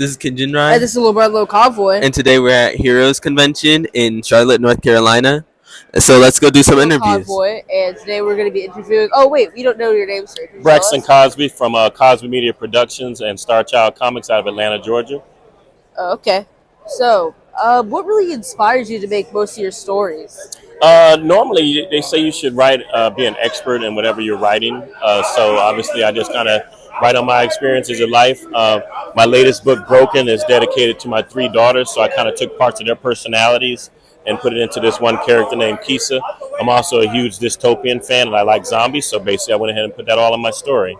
This is And Ginrai, this is Little Convoy. and today we're at Heroes Convention in Charlotte, North Carolina. So let's go do some Little interviews. Convoy, and today we're going to be interviewing. Oh wait, we don't know your name, sir. Can you tell Braxton us? Cosby from Cosby Media Productions and Star Child Comics out of Atlanta, Georgia. Oh, okay. So, what really inspires you to make most of your stories? Normally, they say you should write, be an expert in whatever you're writing. So obviously, I just kind of write on my experiences in life. My latest book, Broken, is dedicated to my three daughters. So I kind of took parts of their personalities and put it into this one character named Kisa. I'm also a huge dystopian fan, and I like zombies. So basically, I went ahead and put that all in my story.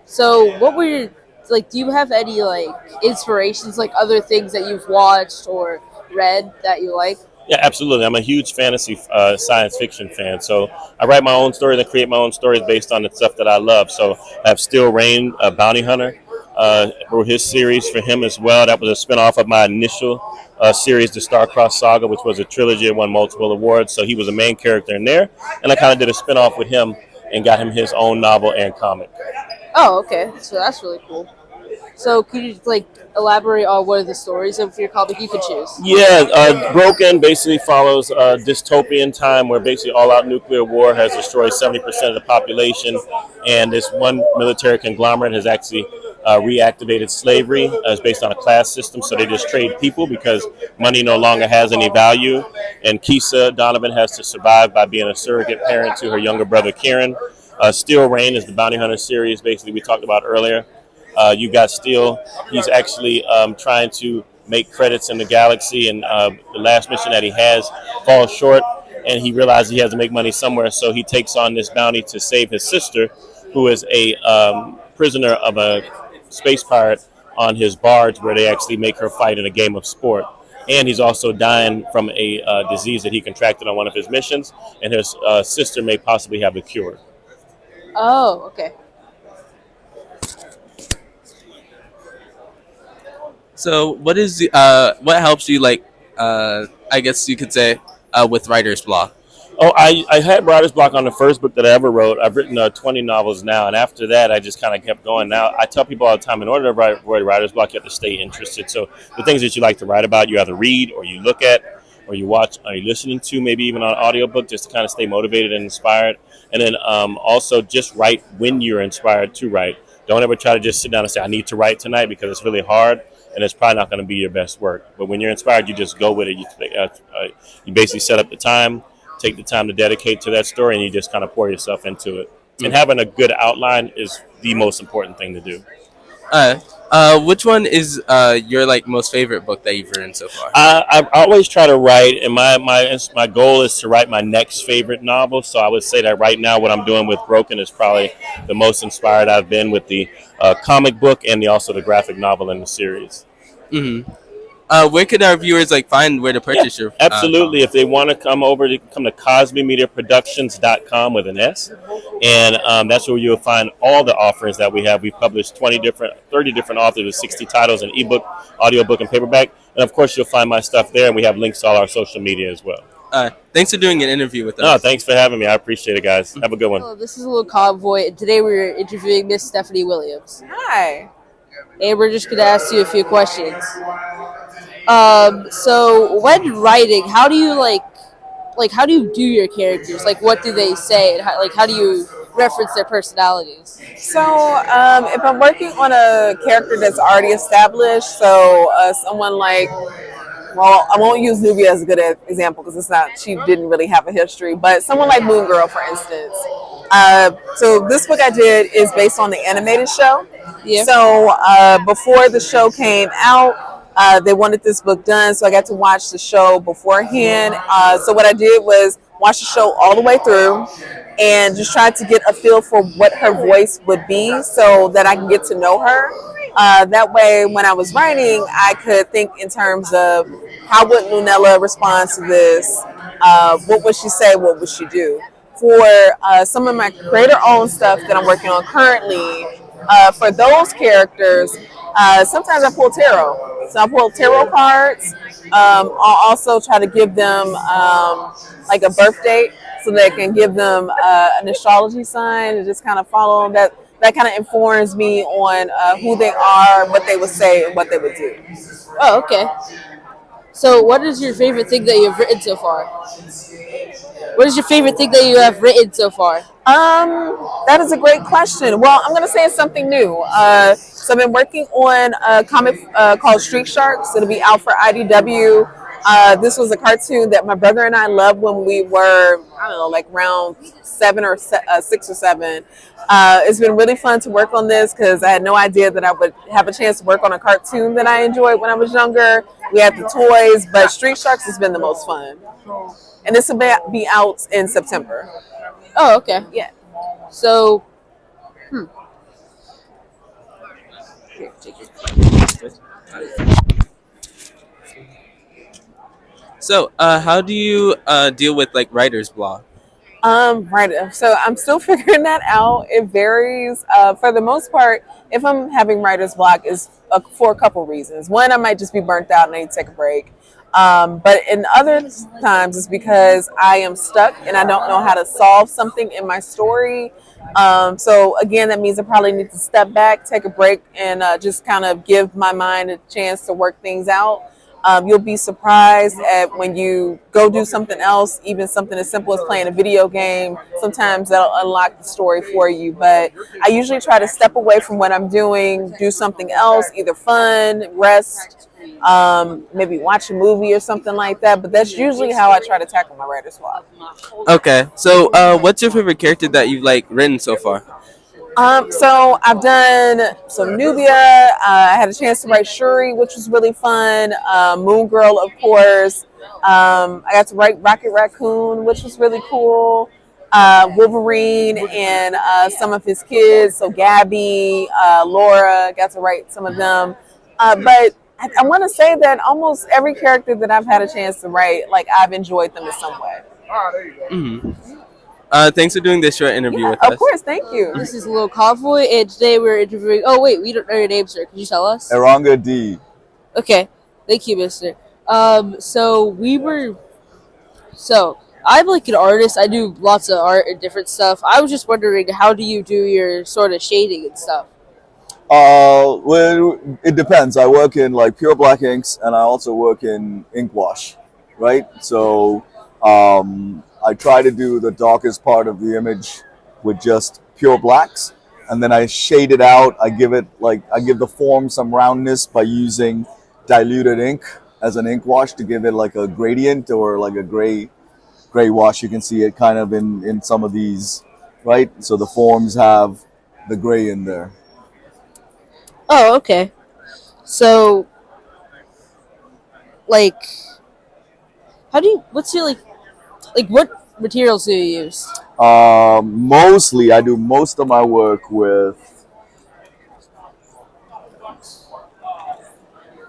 So, what were your like? Do you have any like inspirations, like other things that you've watched or read that you like? Yeah, absolutely. I'm a huge fantasy science fiction fan. So I write my own stories and create my own stories based on the stuff that I love. So I have Still Rain, a bounty hunter, wrote his series for him as well. That was a spinoff of my initial series, the Star-Crossed Saga, which was a trilogy and won multiple awards. So he was a main character in there. And I kind of did a spinoff with him and got him his own novel and comic. Oh, okay. So that's really cool. So, could you like elaborate on what are the stories of your comic you could choose? Yeah, Broken basically follows a dystopian time where basically all-out nuclear war has destroyed 70% of the population, and this one military conglomerate has actually reactivated slavery. It's based on a class system, so they just trade people because money no longer has any value. And Kisa Donovan has to survive by being a surrogate parent to her younger brother Kieran. Steel Rain is the bounty hunter series, basically we talked about earlier. You got Steel. He's actually trying to make credits in the galaxy, and the last mission that he has falls short, and he realizes he has to make money somewhere, so he takes on this bounty to save his sister, who is a prisoner of a space pirate on his barge, where they actually make her fight in a game of sport. And he's also dying from a disease that he contracted on one of his missions, and his sister may possibly have the cure. Oh, okay. So what helps you I guess you could say with writer's block? Oh, I had writer's block on the first book that I ever wrote. I've written 20 novels now, and after that, I just kind of kept going. Now, I tell people all the time, in order to write writer's block, you have to stay interested. So the things that you like to write about, you either read or you look at or you watch or you listening to, maybe even on audiobook, just to kind of stay motivated and inspired. And then also just write when you're inspired to write. Don't ever try to just sit down and say, I need to write tonight, because it's really hard and it's probably not going to be your best work. But when you're inspired, you just go with it. You basically set up the time, take the time to dedicate to that story, and you just kind of pour yourself into it. And having a good outline is the most important thing to do. Which one is your most favorite book that you've written so far? I always try to write, and my goal is to write my next favorite novel. So I would say that right now, what I'm doing with Broken is probably the most inspired I've been with the comic book and also the graphic novel in the series. Mm-hmm. Where could our viewers find where to purchase your? Absolutely. If they want to come over, they can come to CosbyMediaProductions.com with an S, and that's where you'll find all the offerings that we have. We published 30 different authors with 60 titles in ebook, audiobook, and paperback, and of course you'll find my stuff there. And we have links to all our social media as well. Thanks for doing an interview with us. No, thanks for having me. I appreciate it, guys. Have a good one. Hello, this is a Little Convoy, and today we're interviewing Miss Stephanie Williams. Hi. And we're just going to ask you a few questions. So when writing, how do you how do you do your characters? Like, what do they say? And how do you reference their personalities? So, if I'm working on a character that's already established, so someone like, well, I won't use Nubia as a good example because she didn't really have a history, but someone like Moon Girl, for instance. So this book I did is based on the animated show. Yeah. So before the show came out, they wanted this book done, so I got to watch the show beforehand. So what I did was watch the show all the way through and just tried to get a feel for what her voice would be so that I can get to know her. That way, when I was writing, I could think in terms of how would Lunella respond to this? What would she say? What would she do? For some of my creator-owned stuff that I'm working on currently, for those characters, sometimes I pull tarot. So I pull tarot cards. I'll also try to give them a birth date so they can give them an astrology sign and just kind of follow that. that kind of informs me on who they are, what they would say, and what they would do. Oh, okay. So, what is your favorite thing that you've written so far? What is your favorite thing that you have written so far? That is a great question. Well, I'm going to say it's something new. So I've been working on a comic called Street Sharks. It'll be out for IDW. This was a cartoon that my brother and I loved when we were, I don't know, like around 6 or 7. It's been really fun to work on this because I had no idea that I would have a chance to work on a cartoon that I enjoyed when I was younger. We had the toys, but Street Sharks has been the most fun. And this will be out in September. Oh, okay. Yeah. So, Here, take it. So, how do you deal with like writer's block? Right. So I'm still figuring that out. It varies. For the most part, if I'm having writer's block, is for a couple reasons. One, I might just be burnt out and I need to take a break. But in other times, it's because I am stuck and I don't know how to solve something in my story. So again, that means I probably need to step back, take a break, and just kind of give my mind a chance to work things out. You'll be surprised at when you go do something else, even something as simple as playing a video game. Sometimes that'll unlock the story for you. But I usually try to step away from what I'm doing, do something else, either fun, rest, maybe watch a movie or something like that. But that's usually how I try to tackle my writer's block. Okay, so what's your favorite character that you've like written so far? So I've done some Nubia. I had a chance to write Shuri, which was really fun. Moon Girl, of course. I got to write Rocket Raccoon, which was really cool. Wolverine and some of his kids. So Gabby, Laura, got to write some of them. But I want to say that almost every character that I've had a chance to write, like I've enjoyed them in some way. Mm-hmm. Thanks for doing this short interview with Of us. course, thank you. This is a little Convoy, and today we're interviewing. Oh wait, we don't know your name, sir. Could you tell us? Eranga D. Okay, thank you, Mister. So I'm like an artist. I do lots of art and different stuff. I was just wondering, how do you do your sort of shading and stuff? Well, it depends. I work in like pure black inks, and I also work in ink wash, right? So, I try to do the darkest part of the image with just pure blacks, and then I shade it out. I give the form some roundness by using diluted ink as an ink wash to give it like a gradient or like a gray wash. You can see it kind of in some of these, right? So the forms have the gray in there. Oh, okay. So, like, what's your like what materials do you use? Mostly, I do most of my work with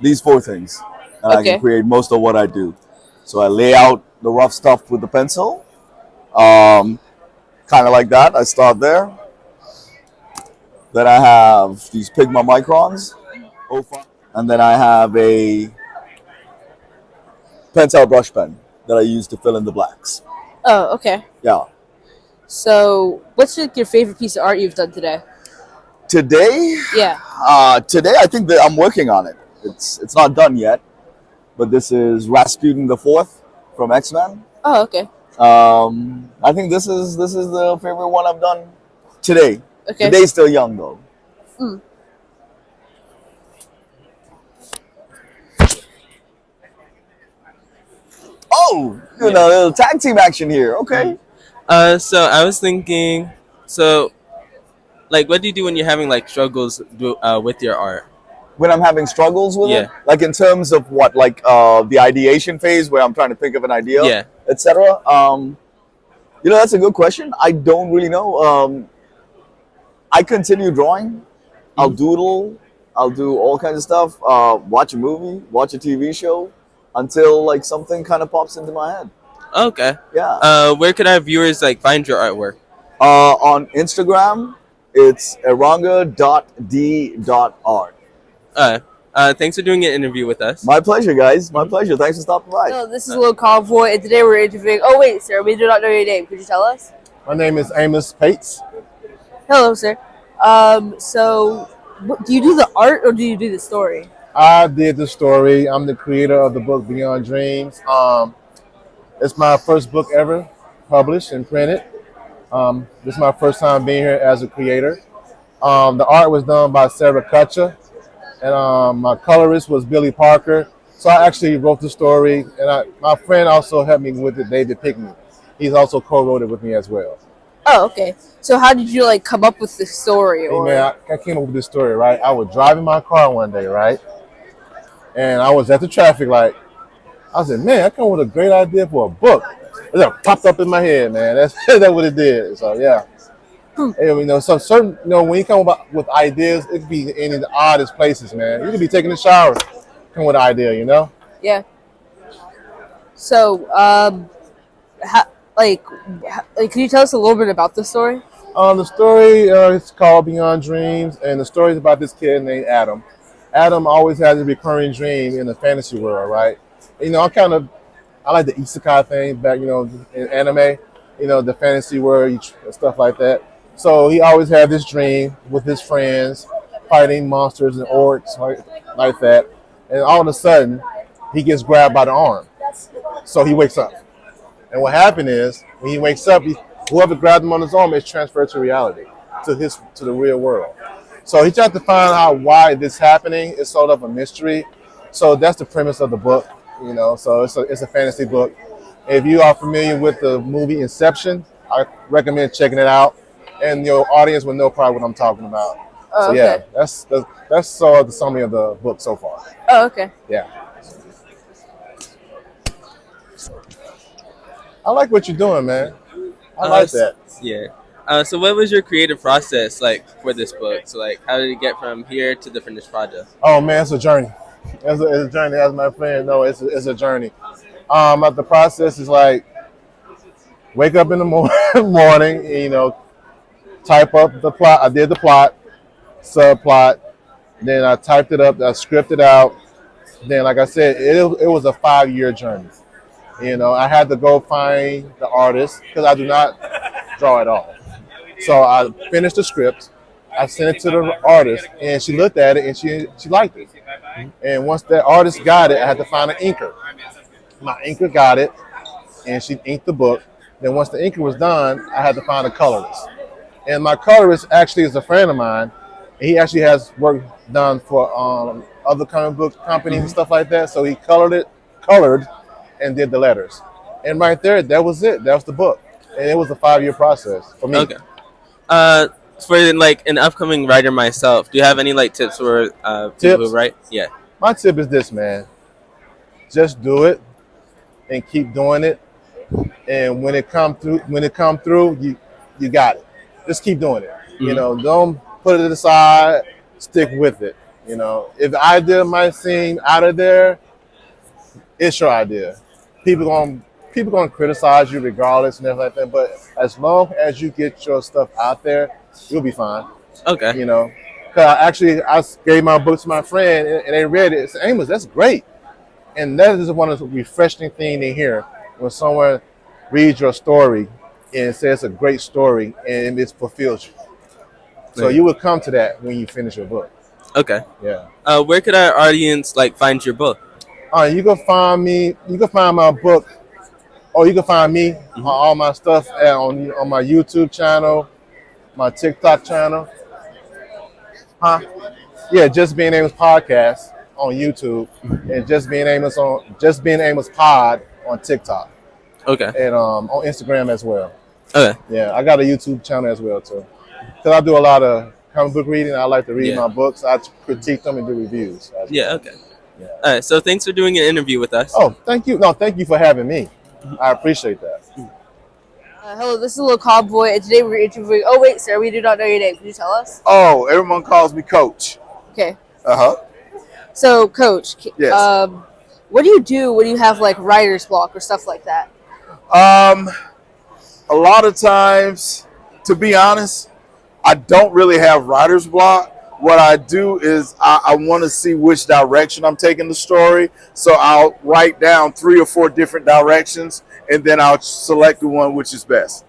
these 4 things, and I Okay. can create most of what I do. So I lay out the rough stuff with the pencil, kind of like that. I start there. Then I have these Pigma microns, and then I have a Pentel brush pen that I use to fill in the blacks. Oh, okay. Yeah. So, what's like your favorite piece of art you've done today? Today, Yeah. today I think that I'm working on it. It's not done yet, but this is Rasputin the Fourth from X-Men. Oh, okay. I think this is the favorite one I've done today. Okay. Today's still young though. Mm. Oh, doing a little tag team action here. Okay. So I was thinking, like, what do you do when you're having like struggles with your art? When I'm having struggles with it, Yeah. like in terms of what, like the ideation phase where I'm trying to think of an idea, Yeah. etc. That's a good question. I don't really know. I continue drawing. I'll doodle. I'll do all kinds of stuff. Watch a movie, watch a TV show, until like something kind of pops into my head. Okay. Yeah. Where could our viewers like find your artwork? On Instagram, it's eranga.d.art. Thanks for doing an interview with us. My pleasure, guys. My pleasure. Thanks for stopping by. So this is a little Convoy, and today we're interviewing. Oh wait, sir, we do not know your name. Could you tell us? My name is Amos Pates. Hello, sir. So do you do the art or do you do the story? I did the story. I'm the creator of the book Beyond Dreams. It's my first book ever published and printed. This is my first time being here as a creator. The art was done by Sarah Kutcha, and my colorist was Billy Parker. So I actually wrote the story, and my friend also helped me with it, David Pickney. He's also co-wrote it with me as well. Oh, okay. So how did you like come up with the story? Hey Or man, I came up with this story, right? I was driving my car one day, right? And I was at the traffic light. I said, man, I come with a great idea for a book. It just popped up in my head, man. That's what it did. So yeah. And, so certain, when you come up with ideas, it could be in the oddest places, man. You could be taking a shower, come with an idea. yeah. So can you tell us a little bit about the story? The story is called Beyond Dreams, and the story is about this kid named Adam. Adam always has a recurring dream in the fantasy world, right? I like the isekai thing back, in anime, the fantasy world, stuff like that. So he always had this dream with his friends, fighting monsters and orcs, like that. And all of a sudden, he gets grabbed by the arm. So he wakes up. And what happened is, when he wakes up, whoever grabbed him on his arm is transferred to reality, to the real world. So he tried to find out why this happening. It's sort of a mystery. So that's the premise of the book, So it's a fantasy book. If you are familiar with the movie Inception, I recommend checking it out, and your audience will know probably what I'm talking about. Oh, So okay. yeah, that's sort of the summary of the book so far. Oh, okay. Yeah. I like what you're doing, man. I like that. Yeah. So what was your creative process like for this book? So like, how did you get from here to the finished project? Oh man, it's a journey. It's a journey, as my friend know. It's a journey. The process is like wake up in the morning, type up the plot. I did the plot, subplot, then I typed it up, I scripted out. Then, like I said, it was a 5-year journey. I had to go find the artist because I do not draw at all. So I finished the script. I sent it to the artist, and she looked at it, and she liked it. And once that artist got it, I had to find an inker. My inker got it, and she inked the book. Then once the inker was done, I had to find a colorist. And my colorist actually is a friend of mine. And he actually has work done for other comic book companies and stuff like that. So he colored, and did the letters. And right there, that was it. That was the book. And it was a 5-year process for me. Okay. For like an upcoming writer myself, do you have any like tips for people Tips? who write? Yeah. My tip is this, man. Just do it and keep doing it. And when it come through, you got it. Just keep doing it. Don't put it aside. Stick with it. If the idea might seem out of there, it's your idea. People gonna criticize you regardless and everything like that. But as long as you get your stuff out there, you'll be fine. Okay. Cause I gave my book to my friend and they read it. It's Amos, that's great. And that is one of the refreshing things to hear when someone reads your story and says it's a great story and it fulfills you. So you will come to that when you finish your book. Okay. Yeah. Where could our audience like find your book? You can find me. You can find my book, or you can find me on all my stuff on my YouTube channel, my TikTok channel. Yeah, Just Being Amos podcast on YouTube, and Just Being Amos pod on TikTok, Okay. and on Instagram as well. Okay. Yeah, I got a YouTube channel as well too, because I do a lot of comic book reading. I like to read my books. I critique them and do reviews. Yeah. Okay. Yeah. All right. So thanks for doing an interview with us. Oh, thank you. No, thank you for having me. I appreciate that. Hello, this is a little Convoy, and today we're interviewing. Oh wait, sir, we do not know your name. Can you tell us? Oh, everyone calls me Coach. Okay. So, Coach, Yes. what do you do when you have like writer's block or stuff like that? A lot of times, to be honest, I don't really have writer's block. What I do is I want to see which direction I'm taking the story. So I'll write down 3 or 4 different directions, and then I'll select the one which is best.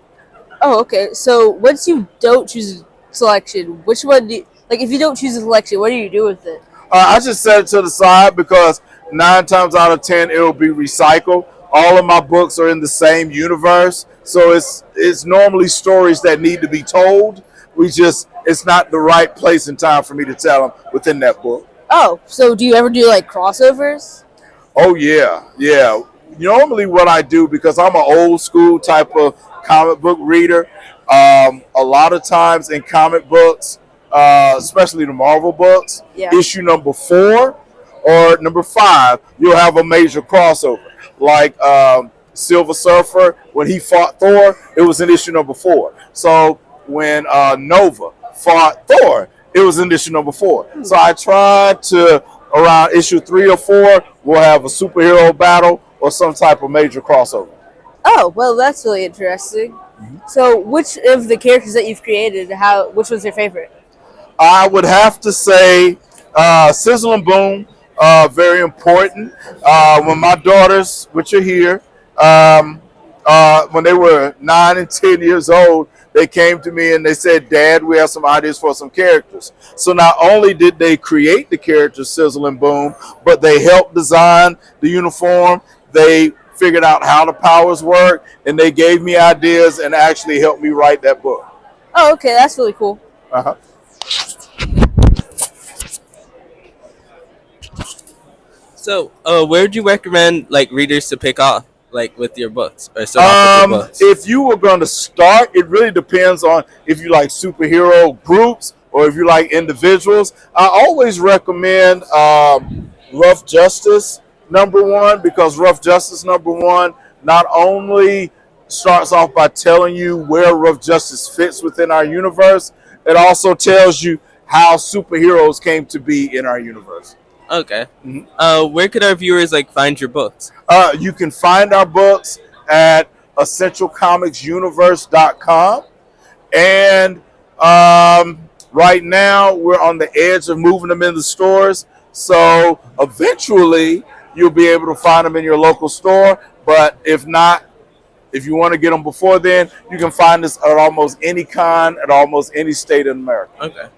Oh, okay. So once you don't choose selection, which one do you, like if you don't choose a selection, what do you do with it? I just set it to the side because 9 times out of 10 it'll be recycled. All of my books are in the same universe, so it's normally stories that need to be told. It's not the right place and time for me to tell them within that book. Oh, so do you ever do like crossovers? Oh yeah, yeah. Normally, what I do, because I'm an old school type of comic book reader, a lot of times in comic books, especially the Marvel books, Yeah. issue number 4 or number 5, you'll have a major crossover. Like Silver Surfer, when he fought Thor, it was in issue number 4. So when Nova fought Thor, it was in issue number 4. So I tried to, around issue 3 or 4, we'll have a superhero battle or some type of major crossover. Oh, well, that's really interesting. So, which of the characters that you've created, which was your favorite? I would have to say Sizzle and Boom, very important. When my daughters, which are here, when they were 9 and 10 years old, they came to me and they said, "Dad, we have some ideas for some characters." So not only did they create the characters Sizzle and Boom, but they helped design the uniform. They figured out how the powers work, and they gave me ideas and actually helped me write that book. Oh, okay, that's really cool. Uh-huh. So, where would you recommend like readers to pick off, like with your books, or start off with your books? If you were going to start, it really depends on if you like superhero groups or if you like individuals. I always recommend Rough Justice #1, because Rough Justice #1 not only starts off by telling you where Rough Justice fits within our universe, it also tells you how superheroes came to be in our universe. Okay. Where could our viewers like find your books? You can find our books at essentialcomicsuniverse.com. And right now, we're on the edge of moving them in the stores. So eventually, you'll be able to find them in your local store. But if not, if you want to get them before then, you can find us at almost any con, at almost any state in America. Okay.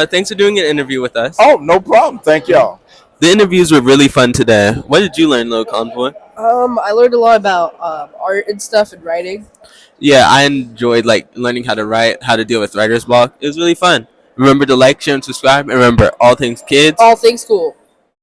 Thanks for doing an interview with us. Oh, no problem. Thank y'all. The interviews were really fun today. What did you learn, Little Convoy? I learned a lot about art and stuff and writing. Yeah, I enjoyed like learning how to write, how to deal with writer's block. It was really fun. Remember to like, share, and subscribe. And remember, all things kids. All things cool.